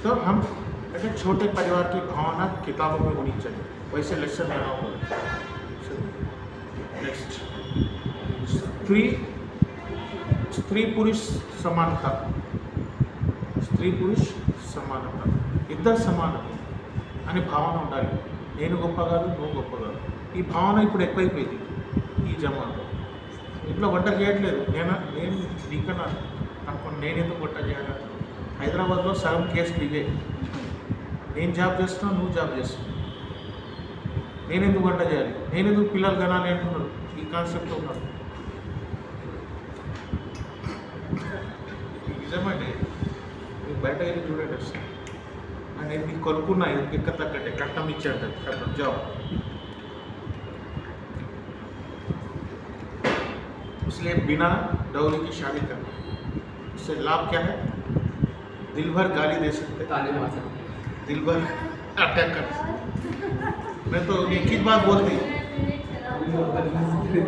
तो हम ऐसे छोटे परिवार की भावना किताबों में होनी चाहिए, वैसे लेसन लेना होगा। नेक्स्ट, स्त्री स्त्री पुरुष समानता, స్త్రీ పురుష్ సమానత, ఇద్దరు సమానం అనే భావన ఉండాలి. నేను గొప్ప కాదు, నువ్వు గొప్ప కాదు. ఈ భావన ఇప్పుడు ఎక్కువైపోయింది ఈ జమాలో. ఇంట్లో వంట చేయట్లేదు, నేను నీకన్నా అనుకోండి, నేను ఎందుకు వంట చేయాలి? హైదరాబాద్లో సగం కేసులు ఇవే. నేను జాబ్ చేస్తున్నాను, నువ్వు జాబ్ చేస్తున్నావు, నేను ఎందుకు వంట చేయాలి, నేను ఎందుకు పిల్లలు కనాలి అంటున్నారు. ఈ కాన్సెప్ట్ ఉన్నారు. నిజమండి, మీకు బయట వెళ్ళి చూడండి వస్తాను. నేను మీకు కొనుక్కున్నా, ఎక్క తగ్గట్టే కట్నం ఇచ్చాడు కట్నం జాబ్. इसलिए बिना डौरी की शादी करना, इससे लाभ क्या है? दिल भर गाली दे सकते, ताली मार सकते, दिल भर अटैक कर सकते. मैं तो एक ही बात बोलती,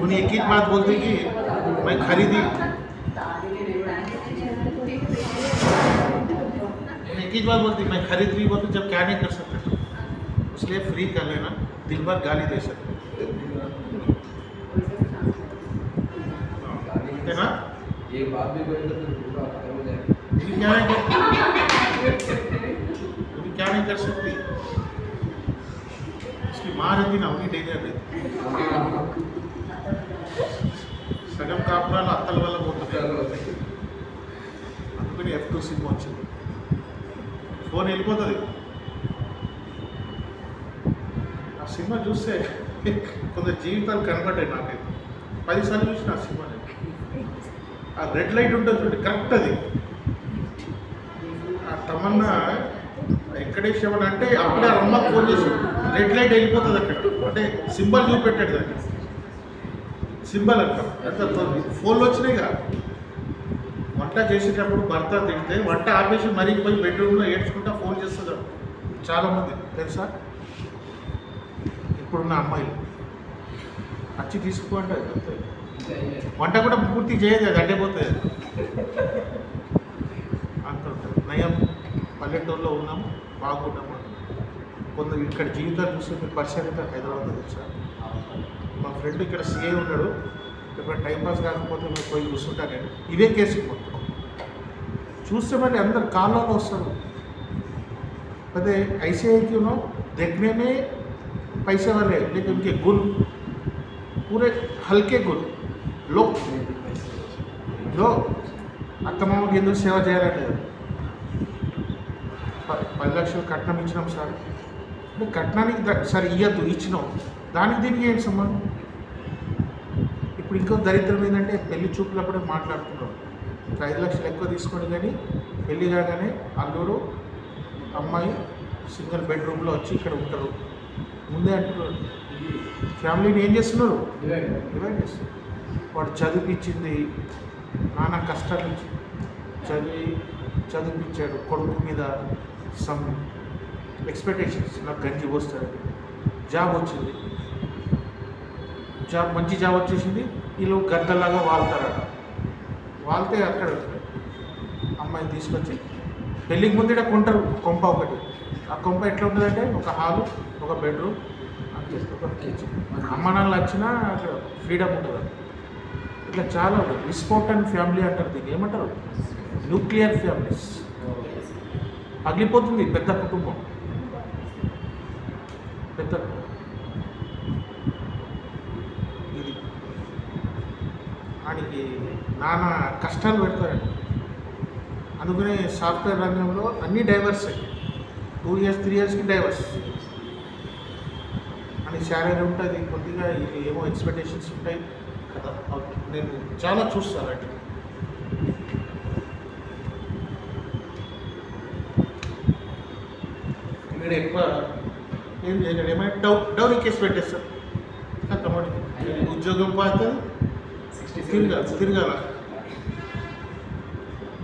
उन्हें एक ही बात बोलती कि मैं खरीदी, एक ही बात बोलती मैं खरीद रही वो, तो जब क्या नहीं कर सकते, इसलिए फ्री कर लेना, दिन भर गाली दे सकते है ना. एक बात भी कोई तो पूरा हो जाएगा. क्या नहीं कर सकती, इसकी माँ रहती ना, उन्हीं डेंजर रहती. సగం కాపురాలు అత్తల వల్ల పోతుంది. అందుకని F2 సినిమా వచ్చింది. ఫోన్ వెళ్ళిపోతుంది. ఆ సినిమా చూస్తే కొందరు జీవితాలు కనబడ్డాయి నాకైతే. 10 సార్లు చూసిన ఆ సినిమా. ఆ రెడ్ లైట్ ఉంటుంది చూడండి, కరెక్ట్ అది. ఆ తమన్నా వెంకటేశ్వర అంటే అప్పుడే అమ్మ ఫోన్ చేసి రెడ్ లైట్ వెళ్ళిపోతుంది అక్కడ, అంటే సింబల్ చూపెట్టాడు దాన్ని, సింబల్ అంటాం. అంటే ఫోన్లు వచ్చినాయిగా. వంట చేసేటప్పుడు భర్త తింటే వంట ఆపేసి మరీ పోయి బెడ్రూమ్లో ఏడ్చుకుంటా ఫోన్ చేస్తుంది చాలామంది తెలుసా. ఇప్పుడున్న అమ్మాయిలు వచ్చి తీసుకోండి, వంట కూడా పూర్తి చేయదు, అది అడ్డైపోతుంది. అంత ఉంటుంది. నయం పల్లెటూరులో ఉన్నాము, బాగున్నాము. కొందరు ఇక్కడ జీవితాలు చూస్తే మీరు పరిచయం అయితే హైదరాబాద్లో తెలుసా. మా ఫ్రెండ్ ఇక్కడ సిఏ ఉన్నాడు, ఇప్పుడు టైంపాస్ కాకపోతే మేము పోయి కూర్చుంటా. నేను ఇదే కేసు మొత్తం చూస్తే మళ్ళీ అందరు కాళ్ళలో వస్తారు. అదే ऐसे है कि देखने में पैसे वाले, लेकिन उनके गुण पूरे हल्के गुण. लोग जो అత్తమామకి ఎందుకు సేవ చేయాలంటే 10 లక్షలు కట్నం ఇచ్చినాం సార్ అంటే కట్నానికి సరే ఇవ్వద్దు, ఇచ్చినాం, దానికి దీనికి ఏంటి సంబంధం? ఇప్పుడు ఇంకో దరిద్రం ఏంటంటే పెళ్లి చూపులప్పుడే మాట్లాడుతున్నాం 5 లక్షలు ఎక్కువ తీసుకోండి, కానీ పెళ్లి కాగానే అల్లుడు అమ్మాయి సింగిల్ బెడ్రూమ్లో వచ్చి ఇక్కడ ఉంటారు. ముందే అంటున్నారు. ఫ్యామిలీని ఏం చేస్తున్నారు? డివైడ్ చేస్తున్నారు. వాడు చదివిపించింది, నాన్న కష్టాల నుంచి చదివిపించాడు, కొడుకు మీద సమ్ ఎక్స్పెక్టేషన్స్, నాకు గంజి పోస్తాడని. జాబ్ వచ్చింది, మంచి జాబ్ వచ్చేసింది. వీళ్ళు గద్దలాగా వాళ్తారట. వాళ్తే అక్కడ అమ్మాయిని తీసుకొచ్చి పెళ్ళికి ముందు ఇక్కడ కొంటారు కొంప ఒకటి. ఆ కొంప ఎట్లా ఉంటుందంటే ఒక హాలు, ఒక బెడ్రూమ్, అంతే, ఒక కిచెన్. అమ్మ నాన్నలు వచ్చినా అక్కడ ఫ్రీడమ్ ఉంటుంది. ఇట్లా చాలా ఉంటుంది. విస్ఫోటన్ ఫ్యామిలీ అంటారు దీన్ని. ఏమంటారు? Nuclear families. పగిలిపోతుంది పెద్ద కుటుంబం, పెద్ద ఇది. వాడికి నానా కష్టాలు పెడతారండి. అందుకనే సాఫ్ట్వేర్ రంగంలో అన్నీ డైవర్స్ అయ్యి 2 years 3 yearsకి డైవర్స్ అని. శాలరీ ఉంటుంది కొద్దిగా, ఏమో ఎక్స్పెక్టేషన్స్ ఉంటాయి కదా. నేను చాలా చూస్తాను అంటే ఇక్కడ ఎక్కువ ఏం చేయలేడు. ఏమైనా డౌరీ కేసు పెట్టేస్తారు, ఉద్యోగం పోతుంది, తిరగాల.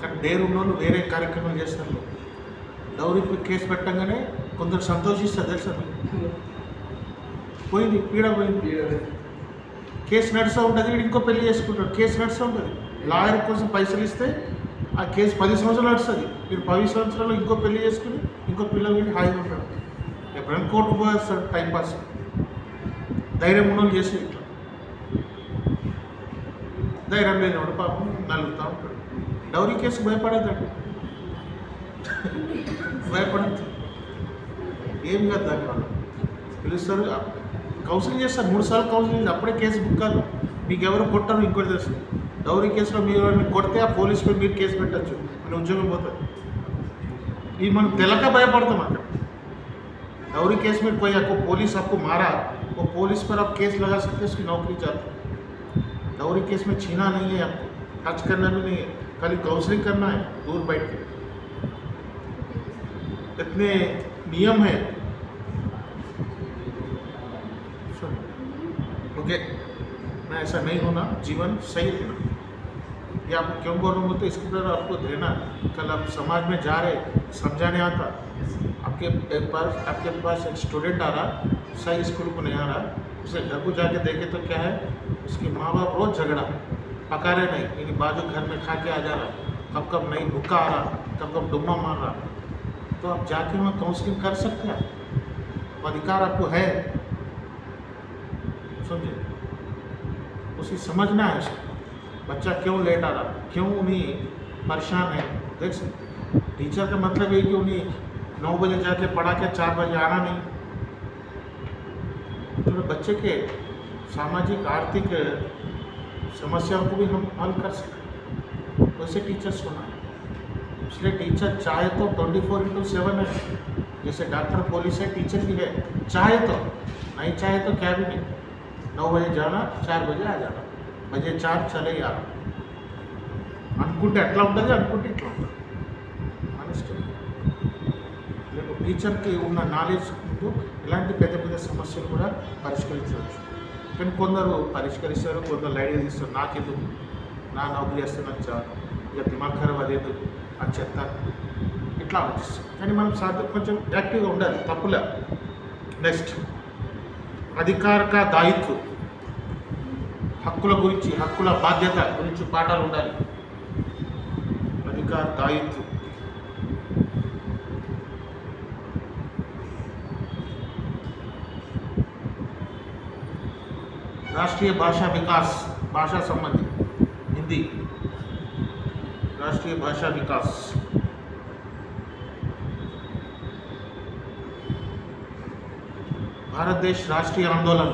కానీ డేరు ఉన్నోళ్ళు వేరే కార్యక్రమాలు చేస్తారు. డౌరీ కేసు పెట్టంగానే కొందరు సంతోషిస్తారు తెలుసా. పోయింది, పీడ పోయింది. కేసు నడుస్తూ ఉంటుంది, ఇంకో పెళ్లి చేసుకుంటాడు. కేసు నడుస్తూ ఉంటుంది. లాయర్ కోసం పైసలు ఇస్తే ఆ కేసు 10 సంవత్సరాలు నడుస్తుంది. మీరు 10 సంవత్సరాలు ఇంకో పెళ్లి చేసుకుని ఇంకో పిల్లలు పెట్టి హాయిగా ఉంటాడు. ఎప్పుడైనా కోర్టు పోయేస్తాడు టైంపాస్. ధైర్యం ఉన్నోళ్ళు చేసి ఇట్లా ధైర్యం లేనివాడు పాపం నలుగుతూ ఉంటాడు. డౌరీ కేసు భయపడేదండి, భయపడద్దు. ఏం కాదు దానివల్ల. పిలుస్తారు, కౌన్సిలింగ్ చేస్తారు, 3 సార్లు కౌన్సిలింగ్, అప్పుడే కేసు బుక్ కాదు. మీకు ఎవరు కొట్టరు. ఇంకోటి తెలుసు, డౌరీ కేసులో మీరు ఎవరిని కొడితే ఆ పోలీస్ పై మీరు కేసు పెట్టచ్చు, మన ఉద్యోగం పోతుంది. ఇది మనం తెలక భయపడతాం అక్కడ. डॉरी केस में कोई आपको पुलिस आपको मारा, वो पुलिस पर आप केस लगा सकते हैं, उसकी नौकरी जाती है। डॉरी केस में छीना नहीं है, आपको टच करना भी नहीं है, खाली काउंसलिंग करना है दूर बैठ के। इतने नियम है। ओके, मैं ऐसा नहीं होना, जीवन सही रहना। ये आपको क्यों बोल रहा हूँ तो इसके तरह आपको देना। कल आप समाज में जा रहे, समझाने आता, आपके पास एक स्टूडेंट आ रहा, सही स्कूल को नहीं आ रहा, उसे घर को जाके देखे तो क्या है, उसके माँ बाप रोज झगड़ा, पका रहे नहीं, यानी बाजू घर में खा के आ जा रहा, कब कब नहीं भूखा आ रहा, कब कब डुम्मा मार रहा, तो आप जाके वहाँ काउंसलिंग कर सकते हैं, अधिकार आपको है। समझे, उसे समझना है उसको, बच्चा क्यों लेट आ रहा, क्यों उन्हें परेशान है। देख सकते, टीचर का मतलब है कि उन्हें 9 बजे जाके पढ़ा के 4 बजे आना नहीं। तो बच्चे के सामाजिक आर्थिक समस्याओं को भी हम हल कर सकते, वैसे टीचर्स होना है। इसलिए टीचर चाहे तो 24/7 है, जैसे डॉक्टर पुलिस है, टीचर भी है। चाहे तो, नहीं चाहे तो क्या भी नहीं, 9 बजे जाना, 4 बजे आ जाना, बजे 4 चले आ అనుకుంటే ఎట్లా ఉంటుంది, అనుకుంటే ఇట్లా ఉంటుంది. టీచర్కి ఉన్న నాలెడ్జ్ ముందు ఇలాంటి పెద్ద పెద్ద సమస్యలు కూడా పరిష్కరించవచ్చు. కానీ కొందరు పరిష్కరిస్తారు, కొందరు లైట్ తీస్తారు, నాకెందుకు, నా నౌకరీ చేస్తే నాకు చాలు, ఇక దిమాగ్ ఖరాబ్ అదేందుకు, అది చెత్త, ఇట్లా ఆలోచిస్తాం. కానీ మనం కొంచెం యాక్టివ్గా ఉండాలి, తప్పులే. నెక్స్ట్, అధికార కా దాయిత్వ, హక్కుల గురించి, హక్కుల బాధ్యత గురించి పాఠాలు ఉండాలి. అధికార దాయిత్వ, राष्ट्रीय भाषा विकास, भाषा संबंधी हिंदी, राष्ट्रीय भाषा विकास, भारत देश राष्ट्रीय आंदोलन,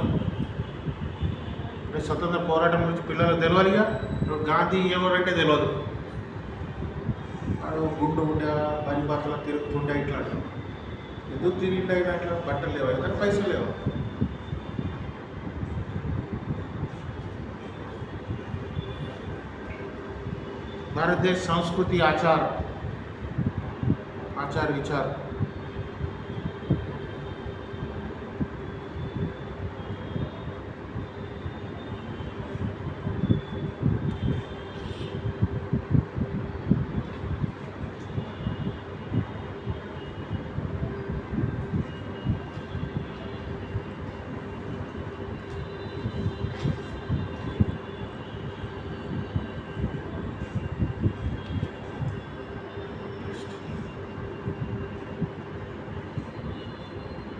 స్వతంత్ర పోరాటం గురించి పిల్లలకు తెలియాలిగా. ఇప్పుడు గాంధీ ఎవరంటే తెలియదు, వాడు గుండు ఉండే, పని బట్టలు తిరుగుతుండే, ఇట్లా ఎందుకు తిరిగిండే, ఇట్లా బట్టలు లేవు, కానీ పైసలు లేవు. भारत देश संस्कृति, आचार, आचार विचार,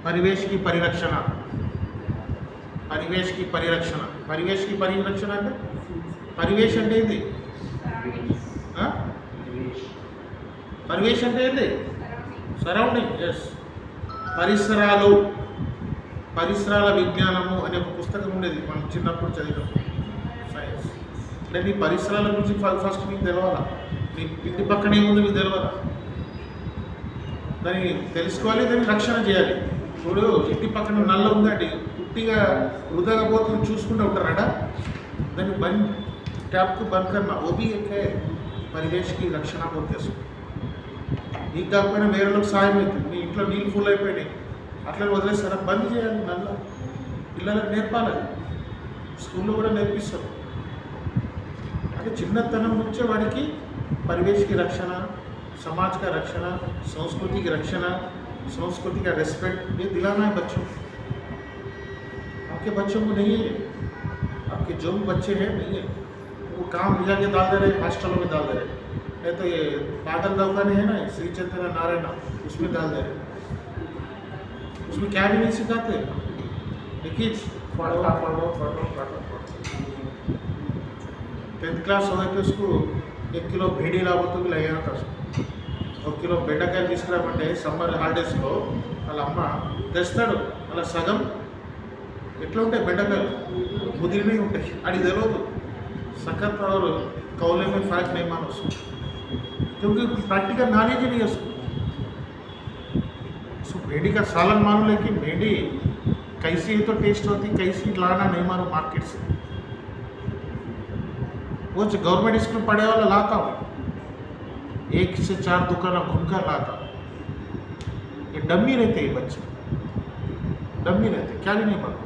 परिवेश की परिरक्षण, परिवेश की परिरक्षण, परिवेश की परिरक्षण అంటే పరివేష్ అంటే ఏంది, పరివేష్ అంటే ఏంది, సరౌండింగ్. ఎస్, పరిసరాలు, పరిసరాల విజ్ఞానము అనే ఒక పుస్తకం ఉండేది, మనం చిన్నప్పుడు చదివాం, సైన్స్. అంటే నీ పరిసరాల గురించి ఫస్ట్ మీకు తెలవాలా, నీ ఇంటి పక్కనే ఉంది మీకు తెలవాలా, దాన్ని తెలుసుకోవాలి, దాన్ని రక్షణ చేయాలి. ఇప్పుడు ఇంటి పక్కన నల్ల ఉందండి, పుట్టిగా వృధాగా పోతుంది, చూసుకుంటూ ఉంటారట, దాన్ని బంద్, ట్యాప్కు బంద్ కన్నా, वो भी एक है, పరివేష్ की రక్షణ बोलते हैं। నీకు కాకపోయినా వేరేలోకి సాయం అవుతుంది. మీ ఇంట్లో నీళ్ళు ఫుల్ అయిపోయినాయి, అట్లా వదిలేస్తారా, బంద్ చేయాలి. నల్ల పిల్లలకు నేర్పాలి, స్కూల్లో కూడా నేర్పిస్తారు. అంటే చిన్నతనం నుంచే వాడికి పరివేష్ की రక్షణ, समाज का रक्षण, संस्कृति की रक्षण, संस्कृति का रेस्पेक्ट, ये दिलाना है बच्चों को। आपके बच्चों को नहीं है, आपके जो भी बच्चे हैं नहीं है, वो काम ले जाके डाल दे रहे, हॉस्टलों में डाल दे रहे, नहीं तो ये पागल दवाखाने है ना श्री चैतन्य नारायण उसमें डाल दे रहे। उसमें क्या भी नहीं सिखाते, देखिए पढ़ो पढ़ो पढ़ो पढ़ो पढ़ो। 10th क्लास हो गए तो उसको 1 किलो भेड़ी लाभो तो लगेगा था उसको, 1 కిలో బెండకాయలు తీసుకురామంటే సమ్మర్ హాలిడేస్లో వాళ్ళ అమ్మ తెస్తాడు, అలా సగం ఎట్లా ఉంటాయి బెండకాయలు ముదిరినవి ఉంటాయి, అది తెలియదు सखत और कौले में फर्क नहीं मानो उसको, क्योंकि प्रैक्टिकल नॉलेज ही नहीं है उसको। उसको भेड़ी का सालन मानो, लेकिन भेड़ी कैसी है तो टेस्ट होती, कैसी लाना नहीं मानो मार्केट से। वो जो गवर्नमेंट स्कूल पढ़े वाला लाता हूँ, 1 से 4 दुकान घूमकर लाता। ये डम्मी रहते हैं बच्चे, डम्मी रहते, क्या भी नहीं पढ़ता।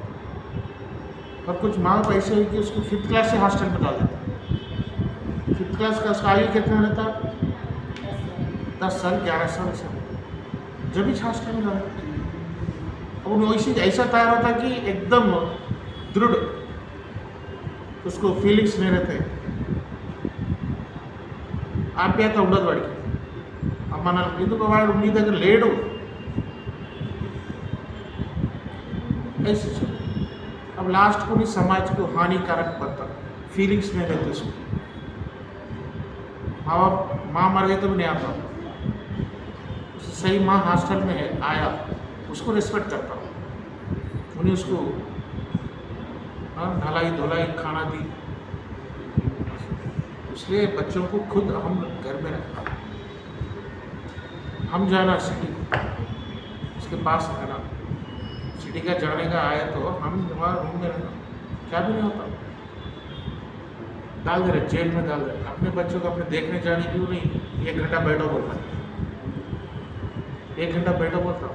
और कुछ माँ बाप ऐसे है कि उसको 5th क्लास से हॉस्टल में डाल देता। 5th क्लास का उसका आयु कितना रहता, 10 साल 11 साल से, जब भी हॉस्टल में डाले। अब उन्हें वैसे ऐसा तैयार होता कि एकदम दृढ़, उसको फीलिंग्स नहीं रहते। ఆప్యాయత ఉండదు వాడికి, అమ్మ నాకు ఎందుకు వాడు నీ దగ్గర లేడు ऐसे चलो। अब लास्ट को भी समाज को हानिकारक बनता, फीलिंग्स नहीं रहते उसको। माँ बाप, माँ मर गए तो भी नहीं आता, सही माँ हॉस्टल में है आया, उसको रिस्पेक्ट करता हूँ, उन्हें उसको नहलाई धुलाई खाना दी। इसलिए बच्चों को खुद हम घर में रखना, हम जाना सिटी, उसके पास रहना, सिटी का जाने का आया तो हम वहाँ रूम में रहना, क्या भी नहीं होता। डाल दे रहे जेल में, डाल दे रहे। अपने बच्चों को अपने देखने जाने क्यों नहीं, 1 घंटा बैठो बोलता, 1 घंटा बैठो बोलता।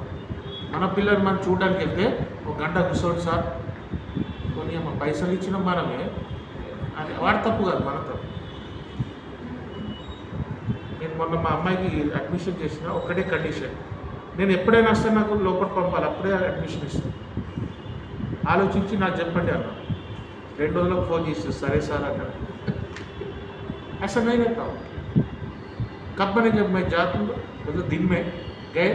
మన పిల్లలు మనం చూడడానికి వెళ్తే 1 గంట కూర్చోండి సార్, కొన్ని అమ్మ పైసలు ఇచ్చిన మనమే, అది వాడు తప్పు కాదు, మన తప్పు। నేను మొన్న మా అమ్మాయికి అడ్మిషన్ చేసిన, ఒక్కటే కండిషన్, నేను ఎప్పుడైనా వస్తే నాకు లోపల పంపాలి, అప్పుడే అడ్మిషన్ ఇస్తాను। ఆలోచించి నాకు చెప్పండి అన్న, 2 రోజులకు ఫోన్ చేసి సరే సార్ అన్నాడు। ऐसा नहीं रहता हूँ। कब मैंने जब मैं जाता हूँ तो दिन में गए,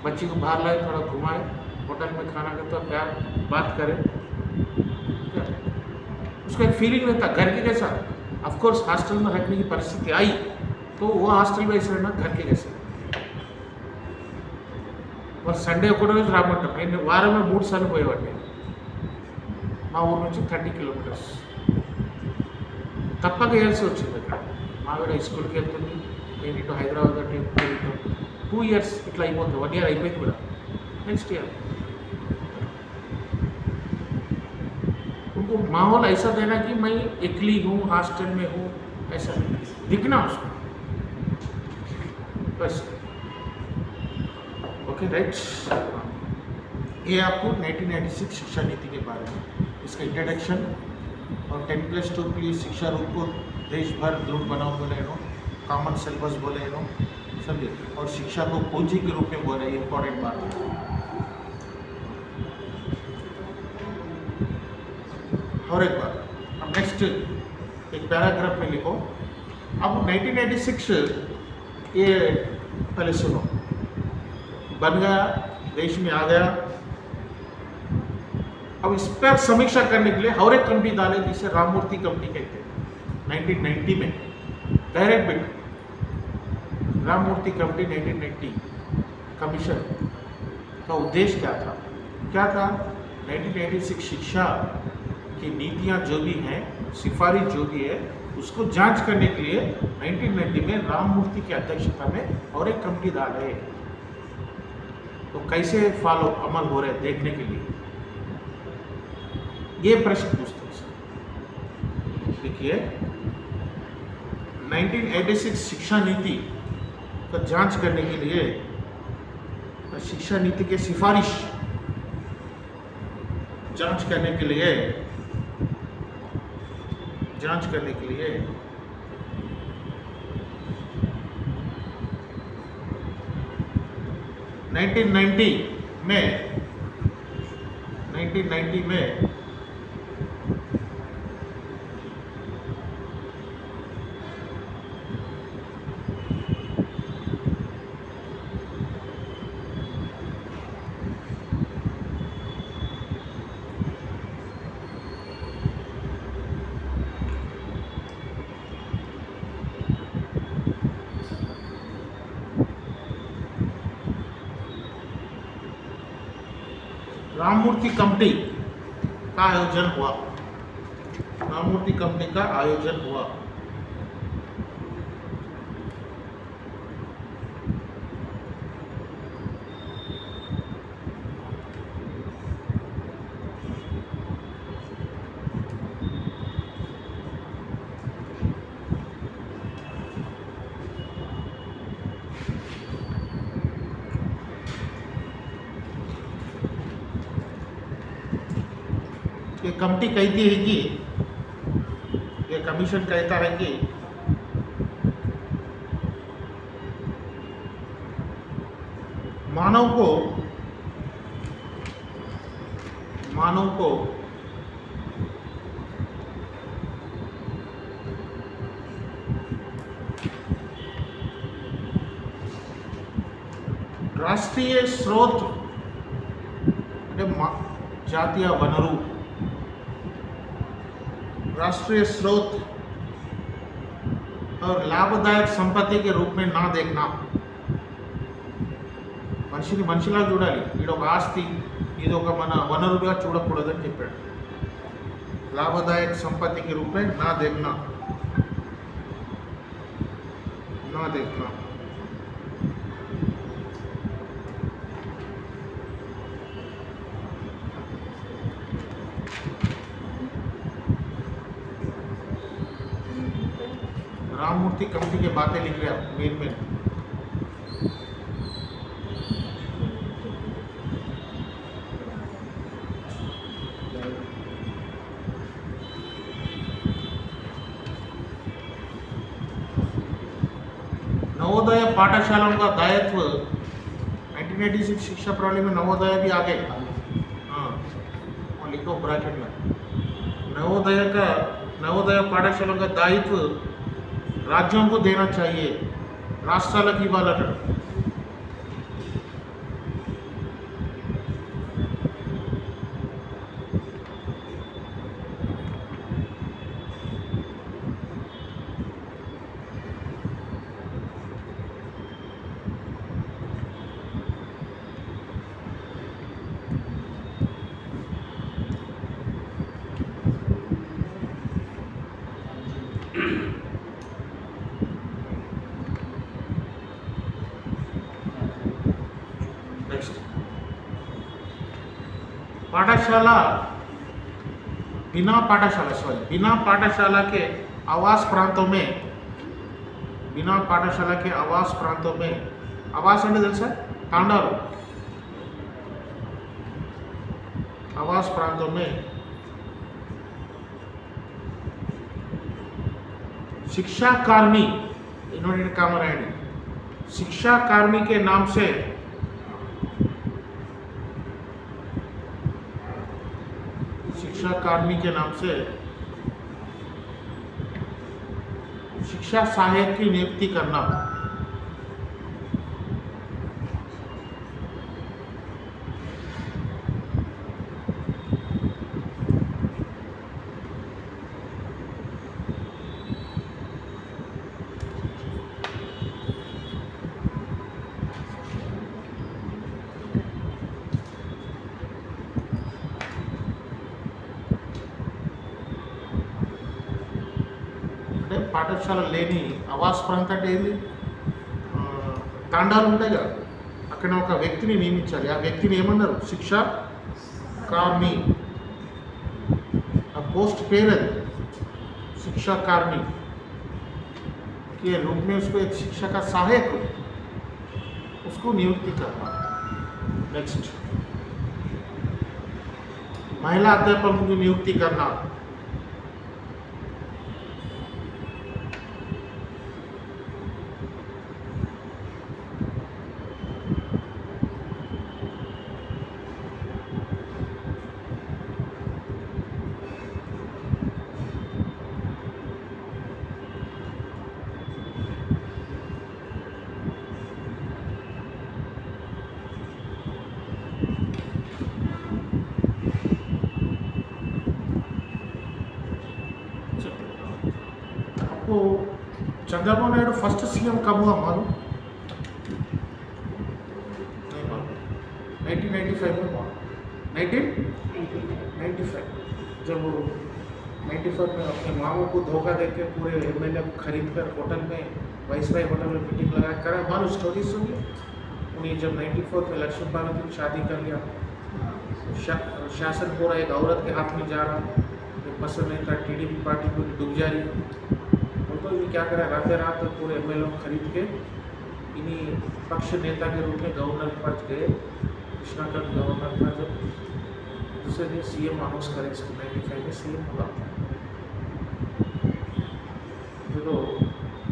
बच्ची को बाहर लाए, थोड़ा घुमाए, होटल में खाना खाते, प्यार बात करें, उसका एक फीलिंग रहता घर के जैसा। ऑफकोर्स हॉस्टल में रखने की परिस्थिति आई तो वो हॉस्टल में ऐसे रहना घर के जैसे। और సండే ఒకటే రోజు రామంటాం, నేను వారంలో 3 సార్లు పోయేవాడిని। మా ఊరు నుంచి 30 కిలోమీటర్స్ తప్పక వేయాల్సి వచ్చింది। అక్కడ మావిడ స్కూల్కి వెళ్తుంది, నేను ఇటు హైదరాబాద్ అంటే 2 ఇయర్స్ ఇట్లా అయిపోతుంది, 1 ఇయర్ అయిపోయింది కూడా, నెక్స్ట్ ఇయర్। उनको माहौल ऐसा देना कि मैं अकेली हूँ, हॉस्टल में हूँ, ऐसा दिखना उसको बस। ओके राइट, ये आपको 1996 शिक्षा नीति के बारे में, इसका इंट्रोडक्शन और 10+2 के लिए शिक्षा रूप को देश भर दृढ़ बनाओ बोले नो, कॉमन सिलेबस बोले नो, समझे, और शिक्षा को पूंजी के रूप में बोले, इंपॉर्टेंट बात है। और एक बात, अब नेक्स्ट एक पैराग्राफ में लिखो। अब 1996 ये पहले सुनो, बन गया, देश में आ गया। अब इस पर समीक्षा करने के लिए और एक कमेटी डाले जिसे राममूर्ति कमेटी कहते हैं। 1990 में डायरेक्ट बिट राममूर्ति कमेटी 1990 कमीशन का उद्देश्य क्या था 1996 शिक्षा की नीतियां जो भी हैं, सिफारिश जो भी है, उसको जांच करने के लिए 1990 में राममूर्ति की अध्यक्षता में और एक कमेटी डाले। तो कैसे फॉलो अमल हो रहे देखने के लिए ये प्रश्न पूछते हैं। देखिए 1986 शिक्षा नीति का जांच करने के लिए, शिक्षा नीति के सिफारिश जांच करने के लिए 1990 में राममूर्ति कमेटी का आयोजन हुआ। राममूर्ति कमेटी का आयोजन हुआ। ये कमेटी कहती है कि ये कमीशन कहता है कि मानव को राष्ट्रीय स्रोत जातीय वनरू राष्ट्रीय स्रोत और लाभदायक संपत्ति के रूप में ना देखना। మనిషిని మనిషిలా చూడాలి, ఇది ఒక ఆస్తి, ఇది ఒక మన వనరుగా చూడకూడదని చెప్పాడు। लाभदायक संपत्ति के रूप में ना देखना। राममूर्ति कमेटी की बातें लिख रहे हैं मेन में। नवोदय पाठशालाओं का दायित्व 1986 शिक्षा प्रणाली में नवोदय भी आ गए। हाँ, और लिखो ब्रैकेट में, नवोदय पाठशालाओं का दायित्व राज्यों को देना चाहिए, రాష్ట్రాలకు ఇవ్వాలన్నాడు। पाठशाला बिना पाठशाला के आवास प्रांतों में आवास అంటే తెలుసా తాండాలు आवास प्रांतों में शिक्षा कार्मी इन्होंने काम रायणी शिक्षा कार्मी के नाम से शिक्षा सहायक की नियुक्ति करना। పాఠశాల లేని ఆవాస్ ప్రాంతం అంటే ఏంది, తాండాలు ఉంటాయి కదా, అక్కడ ఒక వ్యక్తిని నియమించాలి। ఆ వ్యక్తిని ఏమన్నారు, शिक्षा कार्मी। ఆ పోస్ట్ పేరు అది शिक्षा कार्मी के रूप में उसको एक शिक्षा का सहायक उसको नियुक्ति करना। नेक्स्ट, महिला अध्यापकों की नियुक्ति करना। चंद्रबाबू नायडू फर्स्ट सीएम कब हुआ मालूम? नहीं मालूम। 1995 में हुआ। 1995 जब वो 95 में अपने मामू को धोखा देके पूरे एमएलए को खरीद कर होटल में वाइसराय होटल में मीटिंग लगा करा मालूम स्टोरी सुनिए। उन्हें जब 94 में लक्ष्मी पार्वती की शादी कर लिया, शासन पूरा एक औरत के हाथ में जा रहा, ये पसंद नहीं था, टीडीपी पार्टी पूरी डूब जा रही। वो तो ये क्या करा, रात रात पूरे एमएलए को खरीद के इन्हीं पक्ष नेता के रूप में गवर्नर के पास गए। कृष्णाकांत गवर्नर था, जब दूसरे दिन सीएम अनाउंस करे इसको 95 में सीएम होगा। तो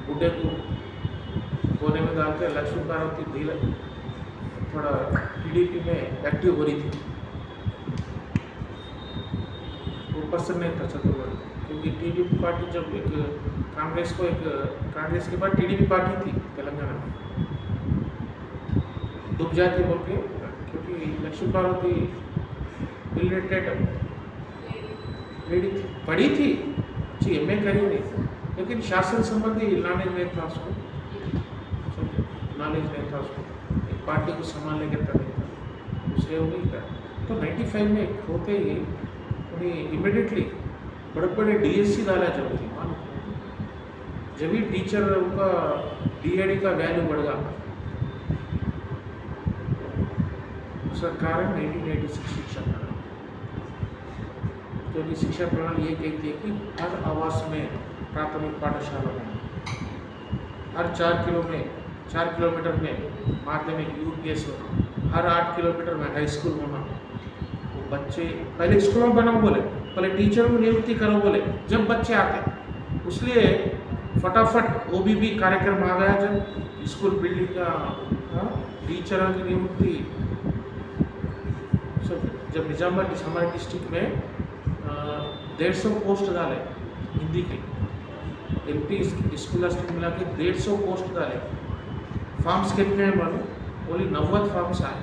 बुढ़े को कोने में डाल के लक्ष्मी पार्वती धीरे थोड़ा टीडीपी में एक्टिव हो रही थी। वो पसंद नहीं था चतुर्वेदी, क्योंकि टीडीपी पार्टी जब एक कांग्रेस के बाद टीडीपी पार्टी थी तेलंगाना में, डूब जाती बोल के, क्योंकि लक्ष्मी पार्वती रिलेटेड लेडी थी, पढ़ी थी, अच्छी एमए करी नहीं, लेकिन शासन संबंधी नॉलेज नहीं था उसको, नॉलेज नहीं था उसको, एक पार्टी को संभालने के तरह था, उसलिए वो नहीं था। तो 95 में होते ही उन्हें इमिडिएटली बड़े बड़े डीएससी डाला जरूरी, जब भी टीचर उनका डीएडी का वैल्यू बढ़ गया। उसका कारण 1986 शिक्षा प्रणाली, क्योंकि शिक्षा प्रणाली ये कहती है कि हर आवास में प्राथमिक पाठशाला में, हर 4 किलोमीटर में माध्यमिक यूपीएस होना, हर 8 किलोमीटर में हाई स्कूल होना। वो बच्चे पहले स्कूलों बनाओ बोले, पहले टीचरों की नियुक्ति करो बोले, जब बच्चे आते, इसलिए फटाफट ओबीबी कार्यक्रम आ गया। जब स्कूल बिल्डिंग का टीचरों की नियुक्ति, जब निजामाबाद हमारे डिस्ट्रिक्ट में 150 पोस्ट डाले हिंदी के, एलपी स्कूल मिला के 150 पोस्ट डाले। फॉर्म्स कितने हैं मालूम? ओनली 90 फॉर्म्स आए,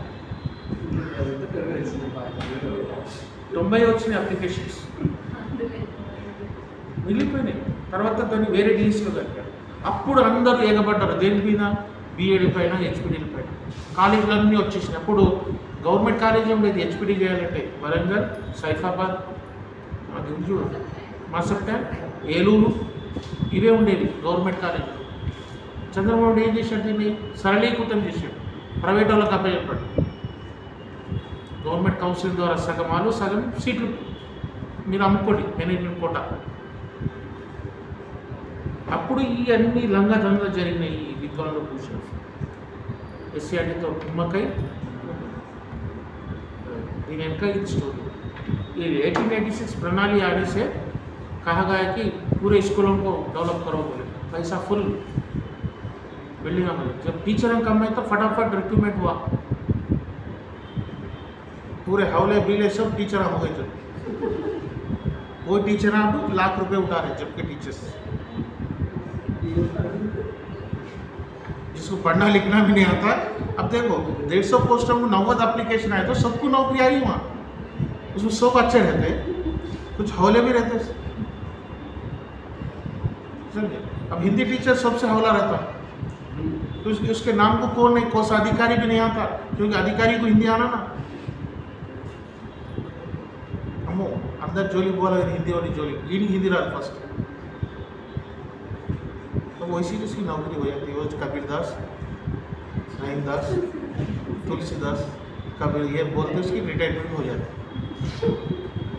90 వచ్చినాయి అప్లికేషన్స్, మిగిలిపోయినాయి. తర్వాత దాన్ని వేరే డిఎస్లో కట్టారు. అప్పుడు అందరూ ఎగబడ్డారు దేని మీద, బీఎడ్ పైన, హెచ్పిడీల పైన. కాలేజీలన్నీ వచ్చేసినాయి. అప్పుడు గవర్నమెంట్ కాలేజీ ఉండేది హెచ్పిడి చేయాలంటే, వరంగల్, సైఫాబాద్, అది చూడు మాసప్టాన్, ఏలూరు, ఇవే ఉండేవి గవర్నమెంట్ కాలేజీలు. చంద్రబాబు ఏం చేశాడు, దీన్ని సరళీకృతం చేశాడు, ప్రైవేట్ వాళ్ళకి అప్పచెప్పాడు. గవర్నమెంట్ కౌన్సిల్ ద్వారా సగం సీట్లు మీరు అమ్ముకోండి, మేనేజ్మెంట్ కోటా. అప్పుడు ఈ అన్ని లంగా జరిగినాయి. ఈ విద్వాంలో కూర్చొని ఎస్సీఆర్టీతో కుమ్మకై దీని వెనక ఇది స్టోరీ. ये 1886 प्रणाली आने से कहा गया कि पूरे स्कूलों को डेवलप करो बोले, पैसा फुल बिल्डिंग में। जब टीचरों कम है तो फटाफट रिक्रूटमेंट हुआ, पूरे हवले बिले सब टीचर हो गए। जब वो टीचर आप लाख रुपए उठा रहे, जबकि टीचर्स जिसको पढ़ना लिखना भी नहीं आता। अब देखो 150 पोस्टों को 90 एप्लीकेशन आए, तो सबको नौकरी आई वहाँ। उसमें 100 अच्छे रहते, कुछ हौले भी रहते, समझे। अब हिंदी टीचर सबसे हौला रहता, तो उसके नाम को कौन नहीं, कौन सा अधिकारी भी नहीं आता, क्योंकि अधिकारी को हिंदी आना ना। अमो अंदर जोली बोला हिंदी वाली जोली, लीडिंग हिंदी रहा फर्स्ट, तो वैसी उसकी नौकरी हो जाती है। वो कबीर दास, रहीम दास, तुलसीदास, कबीर, ये बोलते उसकी रिटायरमेंट हो जाती है।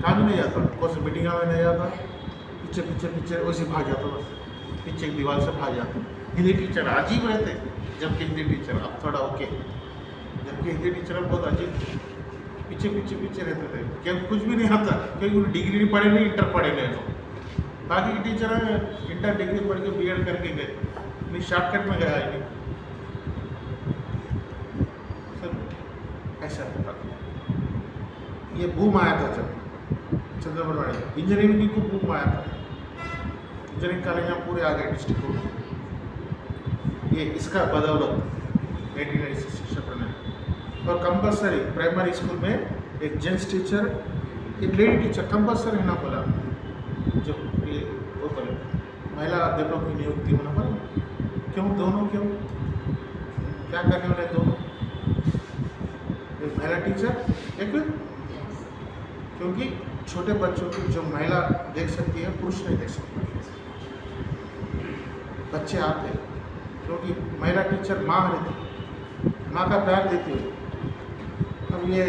कहाँ भी नहीं जाता, कौन सी मीटिंग में नहीं जाता, पीछे वैसे भाग जाता, बस पीछे दीवार से भाग जाता। हिंदी टीचर अजीब रहते, जबकि हिंदी टीचर अब थोड़ा ओके, जबकि हिंदी टीचर बहुत अजीब पीछे रहते थे, क्या कुछ भी नहीं आता, क्योंकि उन्हें डिग्री नहीं पढ़े, नहीं इंटर पढ़े गए। तो बाकी के टीचर इंटर डिग्री पढ़ के बीएड करके गए, नहीं शॉर्टकट में गया है, सब ऐसा होता। ये बूम आया था जब चंद्रबाबू नायडू, इंजीनियरिंग को बूम आया था, इंजीनियरिंग कॉलेज यहाँ पूरे आ गए डिस्ट्रिक्ट को। ये इसका बदौलत 1996 शिक्षा प्रणाली। और कंपलसरी प्राइमरी स्कूल में एक जेंट्स टीचर, एक लेडी टीचर कंपलसरी ना बोला, जो ये वो बोले महिला अध्यापक की नियुक्ति होना बोला। क्यों दोनों, क्यों क्या करने वाले दोनों, एक महिला टीचर, एक क्योंकि छोटे बच्चों की जो महिला देख सकती है पुरुष नहीं देख सकता। बच्चे आते हैं क्योंकि महिला टीचर माँ रहती, माँ का प्यार देती है। अब ये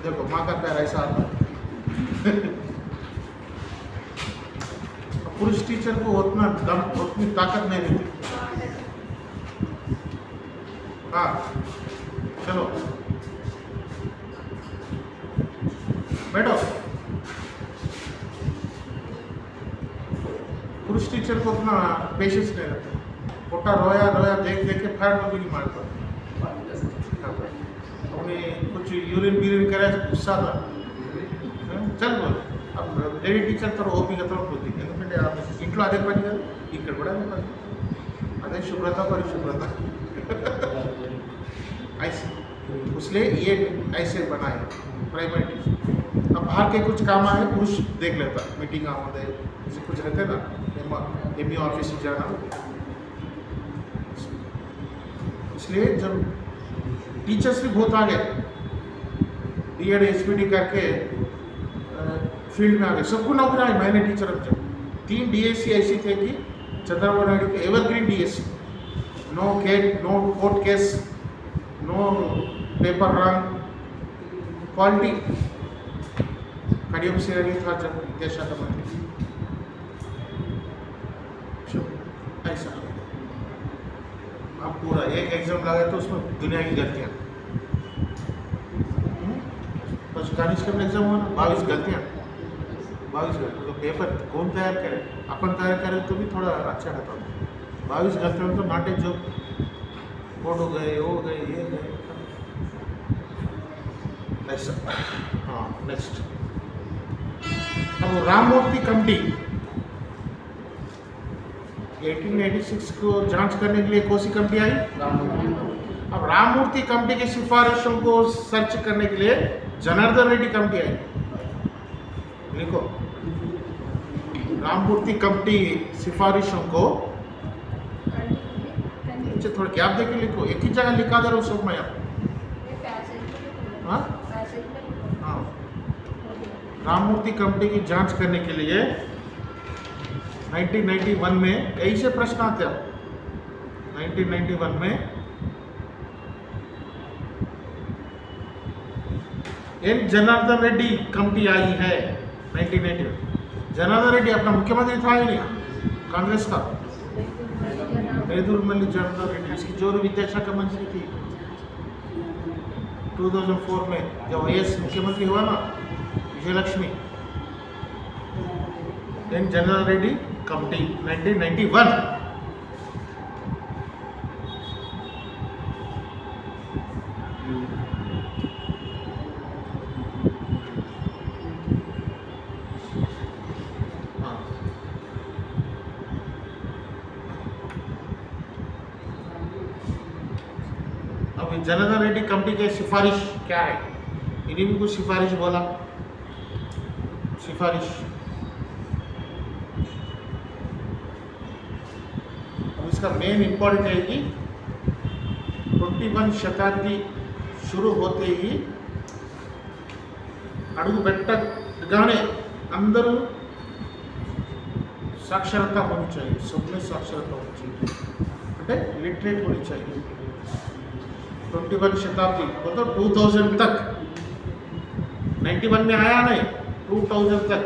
देखो माँ का प्यार ऐसा आता है। पुरुष टीचर को उतना दम, उतनी ताकत नहीं रहती। हाँ चलो बैठो। पुरुष टीचर को उतना पेशेंस नहीं रहता। पोटा रोया रोया देख देख के फायर में भी नहीं मारता। अपने कुछ यूरिन बीरिन करे गुस्सा था। चल बोल अब लेडी टीचर तो ओपी का तो होती है इंట్లో అదే పని కదా ఇక్కడ కూడా అదే పని అదే శుభ్రత పరిశుభ్రత ऐसे इसलिए ये ऐसे बनाए प्राइमरी टीचर। अब बाहर के कुछ काम आए पुरुष देख लेता, मीटिंग आते जैसे कुछ रहते ना एम ऑफिस में जाना। इसलिए जब टीचर्स भी बहुत आ गए, BEd SPD करके फील्ड में आ गए, सबको नौकरी आई। मैंने टीचर अब जब 3 DSC ऐसी थे कि चंद्रबाबू नायडू के evergreen DSC, no court case, no paper रंग, क्वालिटी। कड़ियम से था जब विद्याशाखा मंत्री, ऐसा अब पूरा एक एग्जाम लगा तो उसमें दुनिया की गलतियाँ। बस कांस्टेबल एग्जाम हुआ ना, 22 गलतियाँ, 22 गलतियाँ। तो पेपर कौन तैयार करे, अपन तैयार करें तो भी थोड़ा अच्छा रहता। 22 गलतियाँ तो नाटे जो कोड हो गए, वो गए, ये गए ऐसा। हाँ नेक्स्ट, अब राममूर्ति कमेटी 1886 को जांच करने के लिए कौन सी कमेटी आई? अब राममूर्ति कमेटी की सिफारिशों को सर्च करने के लिए जनार्दन रेड्डी कमेटी आई। लिखो राममूर्ति कमेटी सिफारिशों को, थोड़ा गैप देके लिखो, एक ही जगह लिखा दे रहा हूँ सब मैं। हाँ हाँ, राममूर्ति कमेटी की जांच करने के लिए 1991 में यही से प्रश्न आते हैं। 1991 में एन जनार्दन रेड्डी कमेटी आई है। 1991 जनार्दन रेड्डी अपना मुख्यमंत्री था ही नहीं, कांग्रेस का। नेदुरमल्ली जनार्दन रेड्डी इसकी जो विद्याशाखा मंत्री थी 2004 में जब YS मुख्यमंत्री हुआ ना, विजयलक्ष्मी। N Janardhan Reddy committee 1991। अब जनार्दन रेड्डी कमेटी की सिफारिश क्या है? इन्हीं भी कुछ सिफारिश बोला। सिफारिश अब इसका मेन इंपॉर्टेंट है कि 21 शताब्दी शुरू होते ही अड़ू పెట్టగానే అందరూ साक्षरता होनी चाहिए, सब में साक्षरता होनी चाहिए, అంటే लिटरेट होनी चाहिए। 21 शताब्दी मतलब 2000 तक, 91 में आया नहीं, 2000 तक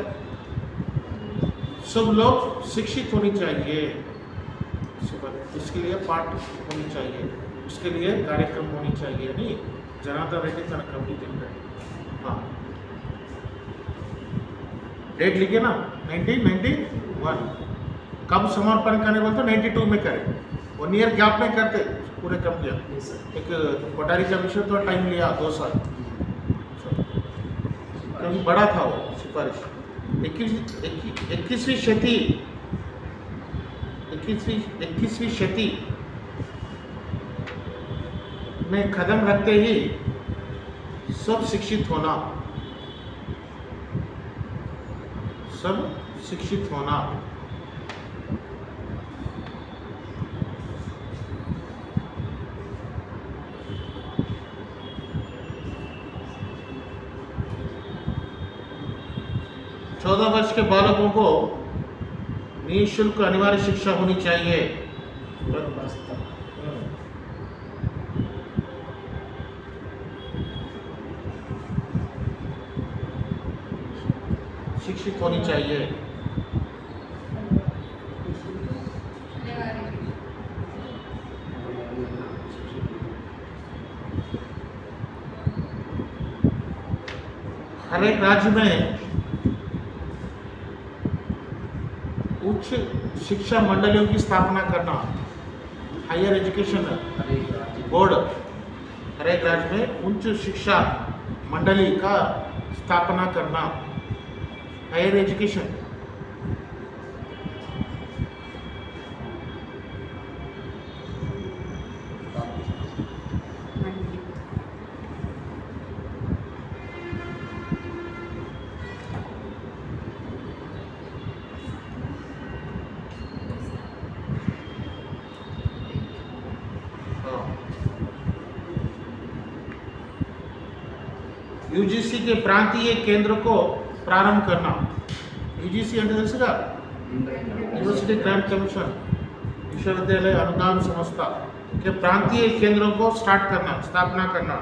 सब लोग शिक्षित होनी चाहिए। इसके लिए पाठ होनी चाहिए, उसके लिए कार्यक्रम होनी चाहिए। नहीं जनार्दन रेड्डी तन कमेटी देख रहे। हाँ डेट लिखे ना 1991। कब समर्पण करने बोलते 92 में करें, 1 ईयर गैप में करते पूरे कमेटियाँ। एक कोठारी का विषय तो टाइम लिया 2 साल, क्योंकि बड़ा था वो सिफारिश। 21वीं शती में कदम रखते ही सब शिक्षित होना, सब शिक्षित होना। 14 वर्ष के बालकों को निःशुल्क अनिवार्य शिक्षा होनी चाहिए। शिक्षित होनी चाहिए। हर एक राज्य में उच्च शिक्षा मंडलियों की स्थापना करना, हायर एजुकेशन बोर्ड, हर एक राज्य में उच्च शिक्षा मंडली का स्थापना करना, हायर एजुकेशन। यूजीसी के प्रांतीय केंद्र को प्रारंभ करना। यूजीसी అంటే తెలుసుగా, यूनिवर्सिटी ग्रांट कमीशन, विश्वविद्यालय अनुदान संस्था के प्रांतीय केंद्रों को स्टार्ट करना, स्थापना करना।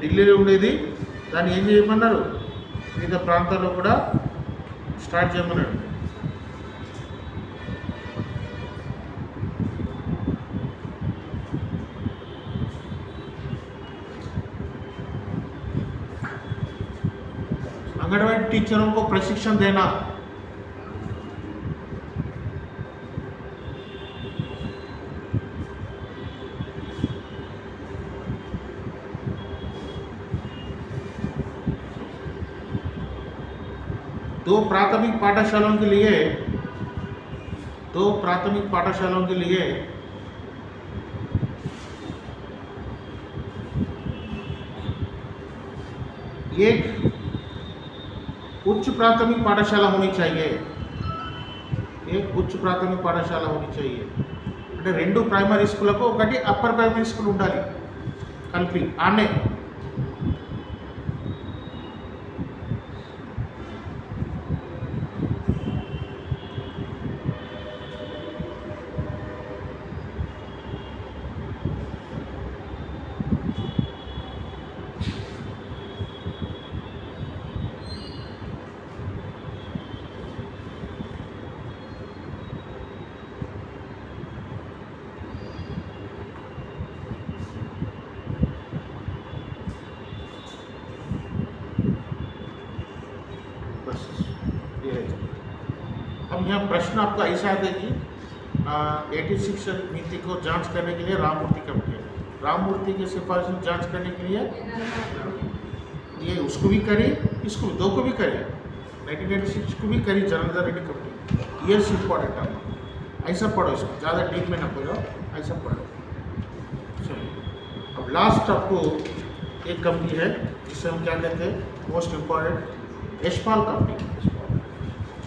ఢిల్లీలో ఉండేది, దాన్ని ఏం చేయమన్నారు, వివిధ ప్రాంతాల్లో కూడా స్టార్ట్ చేయమన్నాడు। आंगनवाड़ी टीचरों को प्रशिक्षण देना। दो प्राथमिक पाठशालाओं के लिए एक उच्च प्राथमिक पाठशाला होनी चाहिए। एक उच्च प्राथमिक पाठशाला होनी चाहिए అంటే రెండు ప్రైమరీ స్కూళ్ళకు ఒకటి అప్పర్ ప్రైమరీ స్కూల్ ఉండాలి కలిపి ఆనే। अब यहाँ प्रश्न आपका ऐसा है कि 86 नीति को जांच करने के लिए राममूर्ति कमेटी है। राममूर्ति की सिफारिश जांच करने के लिए ये उसको भी करी, इसको दो को भी करी, 1986 को भी करी जनार्दन रेड्डी कमेटी। ये इम्पोर्टेंट है, ऐसा पढ़ो, इसको ज़्यादा डीप में ना पढ़ो, ऐसा पढ़ो। चलिए अब लास्ट आपको एक कंपनी है जिसे हम क्या कहते हैं, मोस्ट इम्पोर्टेंट, यशपाल कंपनी।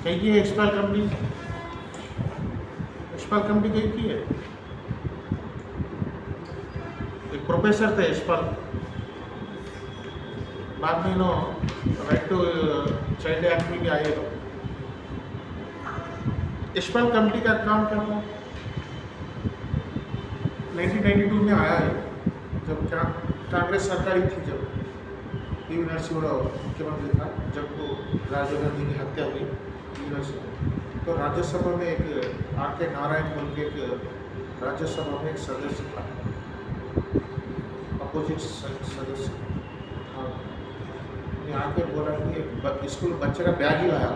कहीं की है यशपाल कंपनी? यशपाल कंपनी कहीं की है? एक प्रोफेसर थे यशपाल, बाद में no right to child act में भी आए। यशपाल कंपनी का काम क्या था? 1992 में आया है, जब क्या कांग्रेस सरकार थी, जब पी नरसिंहराव मुख्यमंत्री था, जब वो राजीव गांधी की हत्या हुई तो राज्यसभा में एक R.K. नारायण बोल के एक राज्यसभा में एक सदस्य था, अपोजिट सदस्य था। आके बोला कि एक स्कूल बच्चे का बैग ही लाया,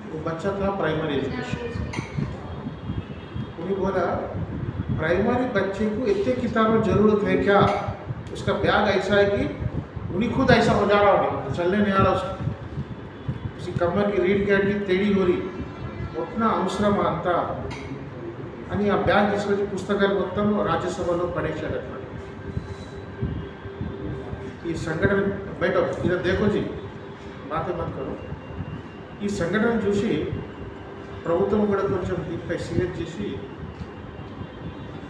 वो बच्चा था प्राइमरी एजुकेशन। उन्हें बोला प्राइमरी बच्चे को इतने किताबों जरूरत है क्या? उसका बैग ऐसा है कि उन्हें खुद ऐसा हो जा रहा, उन्हें चलने नहीं आ रहा, उसको उसकी कमर की रीढ़ की हड्डी टेढ़ी हो रही, उतना అవసరం అంతా అని ఆ బ్యాగ్ తీసుకొచ్చి పుస్తకాలు మొత్తం రాజ్యసభలో పడేసాడట। ఈ సంఘటన బయట ఇలా देखो जी, బాతే మत करो। ఈ సంఘటన చూసి ప్రభుత్వం కూడా కొంచెం దీనిపై సీరియస్ చేసి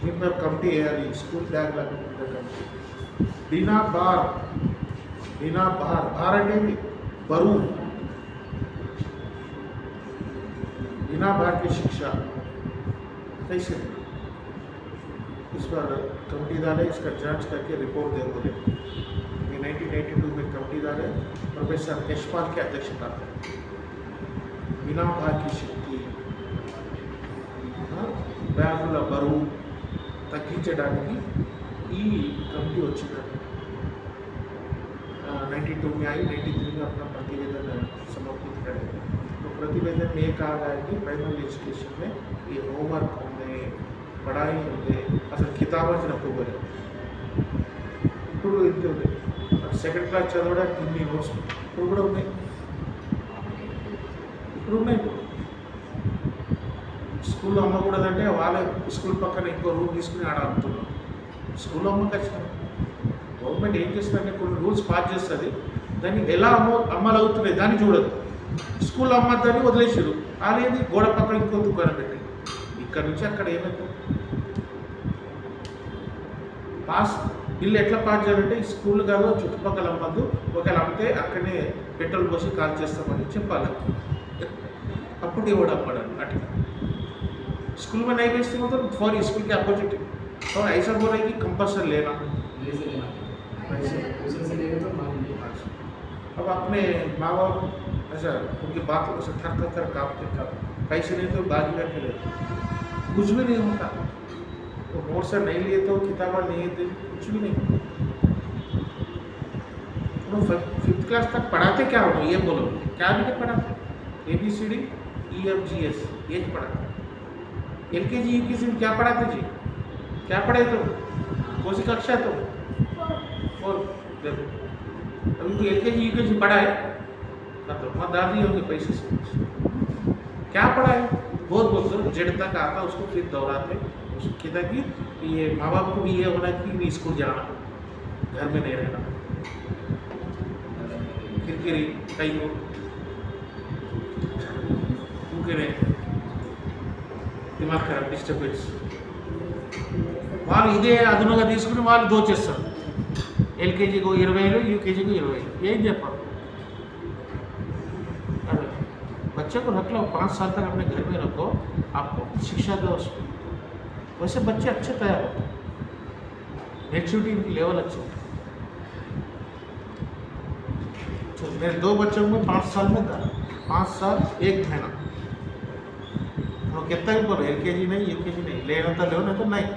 దీనిపై కమిటీ వేయాలి, స్కూల్ బ్యాగ్ లాగా కమిటీ बिना बार भार అంటే ఏంటి? बरू बिना भार की शिक्षा कैसे? इस पर कमेटी डाले, इसका जांच करके रिपोर्ट दे बोले। ये 1992 में कमेटी डाले, प्रोफेसर यशपाल की अध्यक्षता में बिना भार की शक्ति బ్యాగుల బరువు తగ్గించడానికి ఈ कमेटी వచ్చిందండి। 92 में आई, 93 में अपना प्रतिवेदन समर्पित करें। तो प्रतिवेदन में ये कहा गया है कि प्राइमरी एजुकेशन में ये होमवर्क होंगे, पढ़ाई होंगे, असल किताबें నొక్కబోలే ఇప్పుడు ఇంతే ఉంది। సెకండ్ క్లాస్ చదవడానికి ఇన్ని నోట్స్ ఇప్పుడు కూడా ఉన్నాయి, ఇప్పుడు ఉన్నాయి। స్కూల్లో అమ్మకూడదంటే వాళ్ళే స్కూల్ పక్కన ఇంకో రూమ్ తీసుకుని ఆడ అమ్ముతున్నారు। స్కూల్లో అమ్మకచ్చినాం। గవర్నమెంట్ ఏం చేస్తుందంటే కొన్ని రూల్స్ పాస్ చేస్తుంది, దాన్ని ఎలా అమలు అవుతున్నాయి దాన్ని చూడదు। స్కూల్లో అమ్మద్దని వదిలేసారు, అదేది గోడ పక్కన ఇంకో దుకాణం పెట్టి ఇక్కడ నుంచి అక్కడ ఏమవుతుంది? పాస్ బిల్లు ఎట్లా పాస్ చేయాలంటే ఈ స్కూల్ కాదు చుట్టుపక్కల అమ్మద్దు, ఒకవేళ అమ్మితే అక్కడనే పెట్రోల్ పోసి కాల్ చేస్తామని చెప్పాలి। అప్పుడు ఎవడు అమ్మడాలి అట్లా। स्कूल में नहीं बेचते मतलब फॉर स्कूल के अपोजिट और ऐसा बोल रहे कि कंपल्सरी लेना पैसे लेना, पैसे से लेंगे तो मान लीजिए। अब अपने माँ बाप ऐसा उनकी बातों से थर थर थर काँपते पैसे नहीं तो बागी करके लेते, कुछ भी नहीं होता। तो नोट से नहीं लिए तो किताबें नहीं थे, कुछ भी नहीं। तो 5th क्लास तक पढ़ाते क्या हो ये बोलो, क्या नहीं पढ़ाते? ABCD EFGS ये पढ़ाते। LKG UKG में क्या पढ़ाते जी? क्या पढ़े तुम? कौन सी कक्षा तुम? और देखो अभी तो LKG UKG पढ़ा है तो मत दादी होंगे पैसे से क्या पढ़ा है? बहुत जेड तक आता उसको फिर दोहराते, उसको कहता कि ये माँ बाप को भी ये होना कि स्कूल जाना, घर में नहीं रहना। किरकिरी कई को दिमाग खराब डिस्टर्बेंस వాళ్ళు ఇదే అదునుగా తీసుకుని వాళ్ళు దోచేస్తారు। LKGకు 20,000 UKGకు 20,000 ఏం చెప్పాలి? बच्चे को रख लो 5 साल तक अपने घर में रखो, आपको शिक्षा दो उसमें, वैसे बच्चे अच्छे तैयार होते हैं, मैच्योरिटी की लेवल अच्छे होता है। तो मेरे 2 बच्चों को 5 साल में था, 5 साल 1 महीना कितना भी बोलो LKG नहीं UKG नहीं लेना तो लो नहीं तो नहीं।